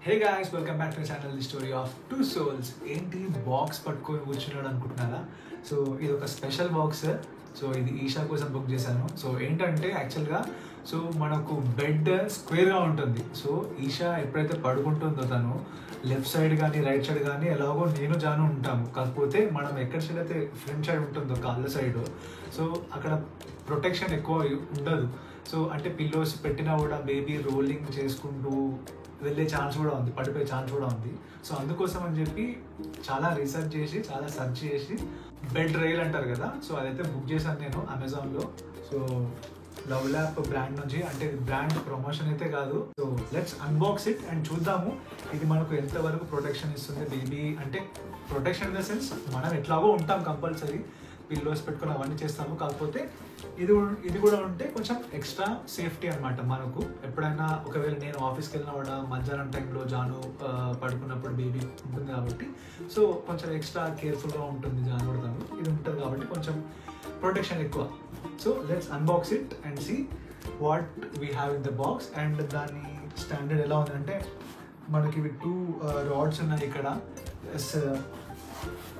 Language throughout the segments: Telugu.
Hey guys, welcome back to channel the story of two souls. ఏంటి బాక్స్ పట్టుకొని కూర్చున్నాడు అనుకుంటున్నారా? సో ఇది ఒక స్పెషల్ బాక్స్. సో ఇది ఈషా కోసం బుక్ చేశాను. సో ఏంటంటే యాక్చువల్గా మనకు బెడ్ స్క్వేర్గా ఉంటుంది. సో ఈషా ఎప్పుడైతే పడుకుంటుందో తను లెఫ్ట్ సైడ్ కానీ రైట్ సైడ్ కానీ ఎలాగో నేను జాను ఉంటాము. కాకపోతే మనం ఎక్కడ సైడ్ అయితే ఫ్రంట్ సైడ్ ఉంటుందో కాళ్ళ సైడ్, సో అక్కడ ప్రొటెక్షన్ ఎక్కువ ఉండదు. సో అంటే పిల్లోస్ పెట్టినా కూడా బేబీ రోలింగ్ చేసుకుంటూ వెళ్ళే ఛాన్స్ కూడా ఉంది, పడిపోయే ఛాన్స్ కూడా ఉంది. సో అందుకోసం అని చెప్పి చాలా రీసెర్చ్ చేసి చాలా సెర్చ్ చేసి బెడ్ రైల్ అంటారు కదా, సో అదైతే బుక్ చేశాను నేను అమెజాన్లో. సో లవ్ ల్యాప్ బ్రాండ్ నుంచి, అంటే బ్రాండ్ ప్రమోషన్ అయితే కాదు. So let's unbox it and చూద్దాము ఇది మనకు ఎంతవరకు ప్రొటెక్షన్ ఇస్తుంది. బేబీ అంటే ప్రొటెక్షన్ ఇన్ ద సెన్స్ మనం ఎట్లాగో ఉంటాం, కంపల్సరీ పిల్లోస్ పెట్టుకుని అవన్నీ చేస్తాము. కాకపోతే ఇది కూడా ఉంటే కొంచెం ఎక్స్ట్రా సేఫ్టీ అనమాట మనకు. ఎప్పుడైనా ఒకవేళ నేను ఆఫీస్కి వెళ్ళినా కూడా మధ్యాహ్నం టైంలో జాను పడుకున్నప్పుడు బేబీ ఉంటుంది కాబట్టి సో కొంచెం ఎక్స్ట్రా కేర్ఫుల్గా ఉంటుంది జాను కూడా. తను ఇది ఉంటుంది కాబట్టి కొంచెం ప్రొటెక్షన్ ఎక్కువ. So let's unbox it and see what we have in the box. And దాని స్టాండర్డ్ ఎలా ఉందంటే మనకి ఇవి 2 రాడ్స్ ఉన్నాయి ఇక్కడ. ప్లస్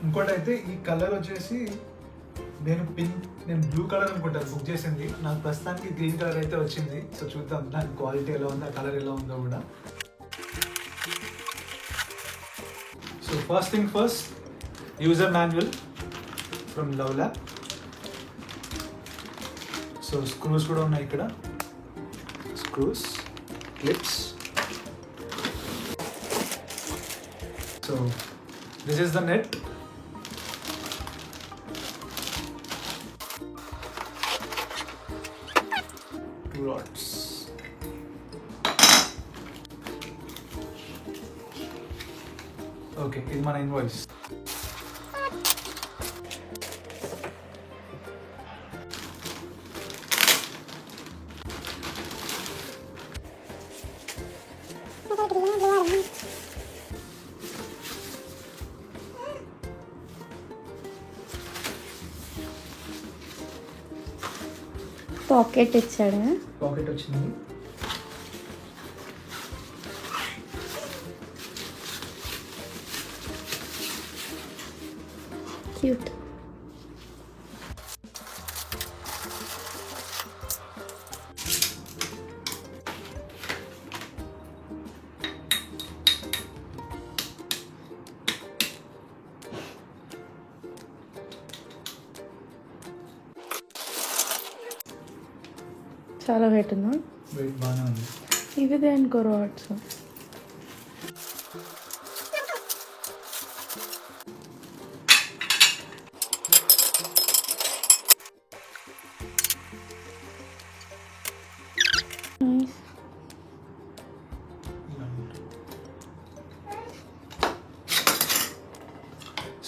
ఇంకోటి అయితే ఈ కలర్ వచ్చేసి నేను బ్లూ కలర్ అనుకుంటాను బుక్ చేసింది. నాకు ప్రస్తుతానికి గ్రీన్ కలర్ అయితే వచ్చింది. సో చూద్దాం దాని క్వాలిటీ ఎలా ఉందో, ఆ కలర్ ఎలా ఉందో కూడా. So first thing first, user manual from love lap. So screws కూడా ఉన్నాయి ఇక్కడ, screws, clips. So this is the net. Rods. Okay, ఇది మన ఇన్వాయిస్. పాకెట్ ఇచ్చాడా? పాకెట్ వచ్చింది. క్యూట్. చాలా వెయిట్ ఉందా? వెయిట్ బాగానే ఉంది. ఇవి దేనికో రాడ్స్.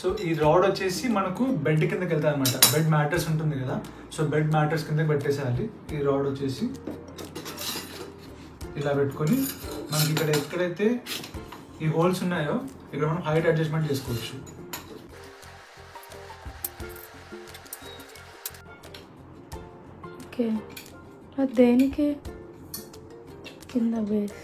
సో ఈ రాడ్ వచ్చేసి మనకు బెడ్ కిందకి వెళ్తాయి అనమాట. బెడ్ మ్యాట్రెస్ ఉంటుంది కదా, సో బెడ్ మ్యాట్రెస్ కిందకి పెట్టేసేయాలి. ఈ రాడ్ వచ్చేసి ఇలా పెట్టుకొని మనకి ఇక్కడ ఎక్కడైతే ఈ హోల్స్ ఉన్నాయో ఇక్కడ మనం హైట్ అడ్జస్ట్మెంట్ చేసుకోవచ్చు. ఓకే, అది దేనికి? కింద బేస్.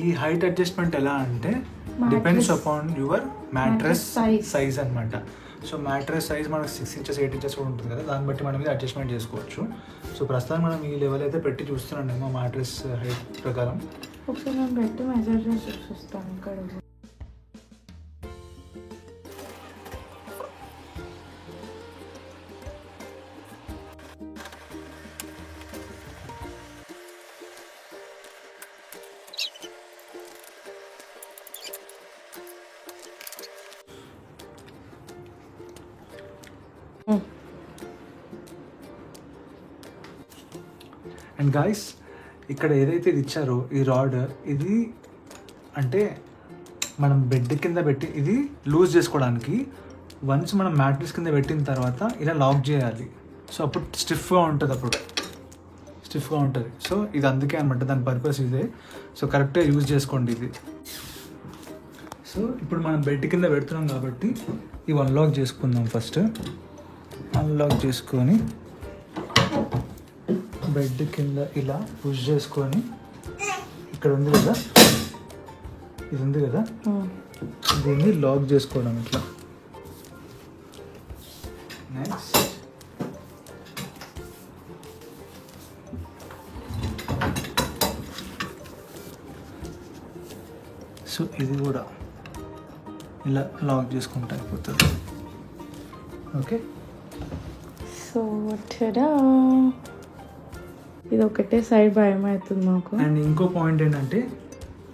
ఈ హైట్ అడ్జస్ట్మెంట్ ఎలా అంటే Mattress. Depends upon your mattress size. Size అనమాట. సో మ్యాట్రెస్ సైజ్ మనకు 6 ఇంచెస్ 8 ఇంచెస్ కూడా ఉంటుంది కదా, దాన్ని బట్టి మనం ఇది అడ్జస్ట్మెంట్ చేసుకోవచ్చు. సో ప్రస్తుతం మనం ఈ లెవెల్ అయితే పెట్టి చూస్తున్నాం మా మ్యాట్రెస్ హైట్ ప్రకారం. ఒకసారి నేను పెట్టి మెజర్ చేసి చూస్తాను ఇక్కడ. అండ్ గాయస్, ఇక్కడ ఏదైతే ఇది ఇచ్చారో ఈ రాడ్, ఇది అంటే మనం బెడ్ కింద పెట్టి ఇది లూజ్ చేసుకోవడానికి. వన్స్ మనం మ్యాట్రెస్ కింద పెట్టిన తర్వాత ఇలా లాక్ చేయాలి. సో అప్పుడు స్టిఫ్గా ఉంటుంది. సో ఇది అందుకే అనమాట, దాని పర్పస్ ఇదే. సో కరెక్ట్గా యూజ్ చేసుకోండి ఇది. సో ఇప్పుడు మనం బెడ్ కింద పెడుతున్నాం కాబట్టి ఇవి అన్లాక్ చేసుకుందాం. ఫస్ట్ అన్లాక్ చేసుకొని బెడ్ కింద ఇలా పుష్ చేసుకొని, ఇక్కడ ఉంది కదా, ఇది ఉంది కదా, దీన్ని లాక్ చేసుకోవడం ఇట్లా. నెక్స్ట్ సో ఇది కూడా ఇలా లాక్ చేసుకుంటే అయిపోతుంది. ఓకే, సో ఇది ఒకటే సైడ్ భయం అవుతుంది నాకు. అండ్ ఇంకో పాయింట్ ఏంటంటే,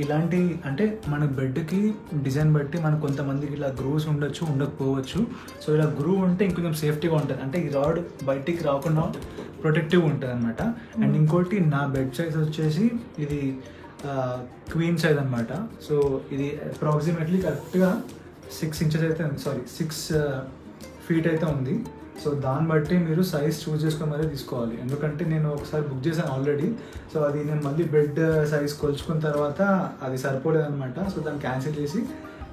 ఇలాంటి అంటే మన బెడ్కి డిజైన్ బట్టి మనకు కొంతమందికి ఇలా గ్రూవ్స్ ఉండొచ్చు, ఉండకపోవచ్చు. సో ఇలా గ్రూవ్ ఉంటే ఇంకొంచెం సేఫ్టీగా ఉంటుంది, అంటే ఈ రాడ్ బయటికి రాకుండా ప్రొటెక్టివ్గా ఉంటుంది అనమాట. అండ్ ఇంకోటి, నా బెడ్ సైజ్ వచ్చేసి ఇది క్వీన్ సైజ్ అనమాట. సో ఇది అప్రాక్సిమేట్లీ కరెక్ట్గా 6 ఇంచెస్ అయితే ఉంది, 6 ఫీట్ అయితే ఉంది. సో దాన్ని బట్టి మీరు సైజ్ చూస్ చేసుకొని మరీ తీసుకోవాలి. ఎందుకంటే నేను ఒకసారి బుక్ చేశాను ఆల్రెడీ. సో అది నేను మళ్ళీ బెడ్ సైజ్ కొలుచుకున్న తర్వాత అది సరిపోలేదన్నమాట. సో దాన్ని క్యాన్సిల్ చేసి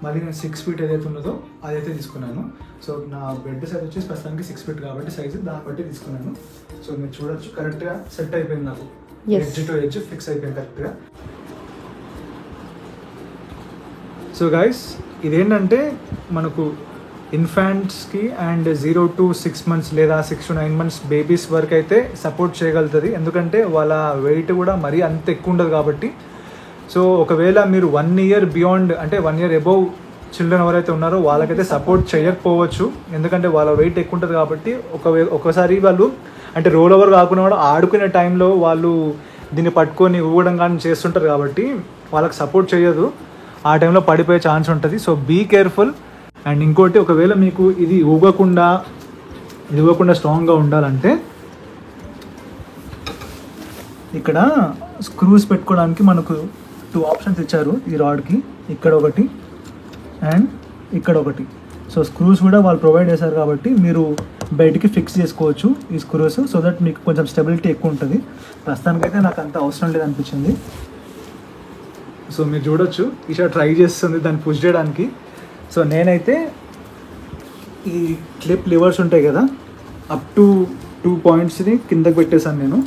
మళ్ళీ నేను 6 ఫీట్ ఏదైతే ఉన్నదో అదైతే తీసుకున్నాను. సో నా బెడ్ సైజ్ వచ్చేసి ప్రస్తుతానికి 6 ఫీట్ కాబట్టి సైజు దాన్ని బట్టి తీసుకున్నాను. సో మీరు చూడొచ్చు, కరెక్ట్గా సెట్ అయిపోయింది నాకు. ఎడ్జ్ టు ఎడ్జ్ ఫిక్స్ అయిపోయింది కరెక్ట్గా. సో గైస్, ఇదేంటంటే మనకు ఇన్ఫాంట్స్కి అండ్ 0 to 6 months లేదా 6 to 9 months బేబీస్ వరకు అయితే సపోర్ట్ చేయగలుగుతుంది. ఎందుకంటే వాళ్ళ వెయిట్ కూడా మరీ అంత ఎక్కువ ఉండదు కాబట్టి. సో ఒకవేళ మీరు 1 year బియాండ్, అంటే 1 year అబోవ్ చిల్డ్రన్ ఎవరైతే ఉన్నారో వాళ్ళకైతే సపోర్ట్ చేయకపోవచ్చు. ఎందుకంటే వాళ్ళ వెయిట్ ఎక్కువ ఉంటుంది కాబట్టి. ఒకసారి వాళ్ళు అంటే రోల్ ఓవర్ కాకుండా కూడా ఆడుకునే టైంలో వాళ్ళు దీన్ని పట్టుకొని ఊగడం కానీ చేస్తుంటారు కాబట్టి వాళ్ళకి సపోర్ట్ చేయదు. ఆ టైంలో పడిపోయే ఛాన్స్ ఉంటుంది. So be careful. అండ్ ఇంకోటి, ఒకవేళ మీకు ఇది ఊగకుండా స్ట్రాంగ్గా ఉండాలంటే ఇక్కడ స్క్రూస్ పెట్టుకోవడానికి మనకు 2 ఆప్షన్స్ ఇచ్చారు ఈ రాడ్కి. ఇక్కడ ఒకటి అండ్ ఇక్కడ ఒకటి. సో స్క్రూస్ కూడా వాళ్ళు ప్రొవైడ్ చేశారు కాబట్టి మీరు బయటికి ఫిక్స్ చేసుకోవచ్చు ఈ స్క్రూస్. సో దట్ మీకు కొంచెం స్టెబిలిటీ ఎక్కువ ఉంటుంది. ప్రస్తుతానికైతే నాకు అంత అవసరం లేదనిపించింది. సో మీరు చూడొచ్చు, ఈషా ట్రై చేస్తుంది దాన్ని పుష్ చేయడానికి. సో నేనైతే ఈ క్లిప్ లివర్స్ ఉంటాయి కదా, అప్ టు 2 పాయింట్స్ని కిందకి పెట్టేశాను నేను.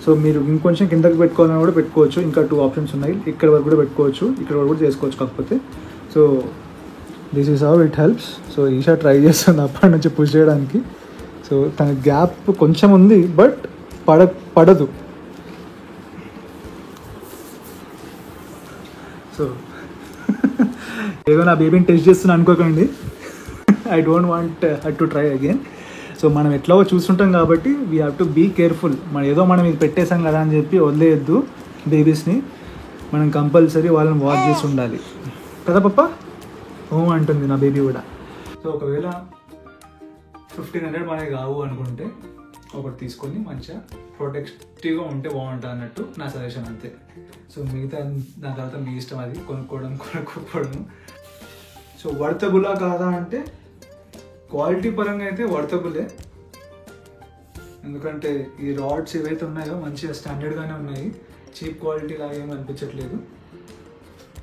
సో మీరు ఇంకొంచెం కిందకి పెట్టుకోవాలని కూడా పెట్టుకోవచ్చు. ఇంకా 2 ఆప్షన్స్ ఉన్నాయి, ఇక్కడ వరకు కూడా పెట్టుకోవచ్చు, ఇక్కడ వరకు కూడా చేసుకోవచ్చు. కాకపోతే so this is how it helps. So Isha try చేస్తుంది అప్పటి నుంచి పుష్ చేయడానికి. సో తన గ్యాప్ కొంచెం ఉంది, బట్ పడదు. సో ఏదో నా బేబీని టెస్ట్ చేస్తున్నా అనుకోకండి. I don't want to try again. So మనం ఎట్లాగో చూస్తుంటాం కాబట్టి we have to be careful. మనం ఇది పెట్టేసాం కదా అని చెప్పి వదిలేయద్దు బేబీస్ని. మనం కంపల్సరీ వాళ్ళని వాచ్ చేసి ఉండాలి కదా పప్ప. అంటుంది నా బేబీ కూడా. సో ఒకవేళ 1500 మనకి కావు అనుకుంటే ఒకటి తీసుకొని మంచిగా ప్రొటెక్టివ్గా ఉంటే బాగుంటుంది అన్నట్టు నా సజెషన్, అంతే. సో మిగతా దాని తర్వాత మీ ఇష్టం, అది కొనుక్కోవడం. సో వర్తబులా కాదా అంటే క్వాలిటీ పరంగా అయితే వర్తబులే. ఎందుకంటే ఈ రాడ్స్ ఏవైతే ఉన్నాయో మంచిగా స్టాండర్డ్గానే ఉన్నాయి, చీప్ క్వాలిటీ లాగా ఏమి అనిపించట్లేదు.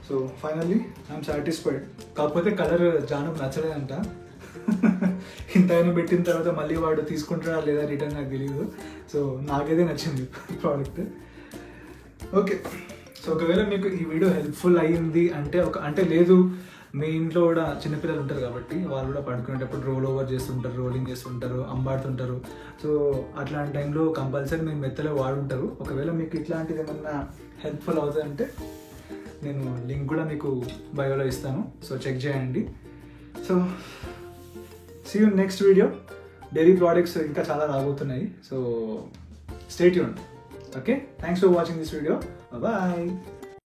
So finally I'm satisfied. కాకపోతే కలర్ జానుకు నచ్చలేదంట. ఇంతైనా పెట్టిన తర్వాత మళ్ళీ వాడు తీసుకుంటారా లేదా రిటర్న్ నాకు తెలియదు. సో నాకైతే నచ్చింది ప్రోడక్ట్. ఓకే, సో ఒకవేళ మీకు ఈ వీడియో హెల్ప్ఫుల్ అయ్యింది అంటే లేదు మీ ఇంట్లో కూడా చిన్నపిల్లలు ఉంటారు కాబట్టి వాళ్ళు కూడా పడుకునేటప్పుడు రోల్ ఓవర్ చేస్తుంటారు, రోలింగ్ చేస్తుంటారు, అంబాడుతుంటారు. సో అట్లాంటి టైంలో కంపల్సరీ మీరు మెత్తలో వాడుంటారు. ఒకవేళ మీకు ఇట్లాంటిది ఏమన్నా హెల్ప్ఫుల్ అవుతుందంటే నేను లింక్ కూడా మీకు బయోలో ఇస్తాను. సో చెక్ చేయండి. So see you next video. Dairy products ఇంకా చాలా రాబోతున్నాయి. So stay tuned. Okay, thanks for watching this video. Bye.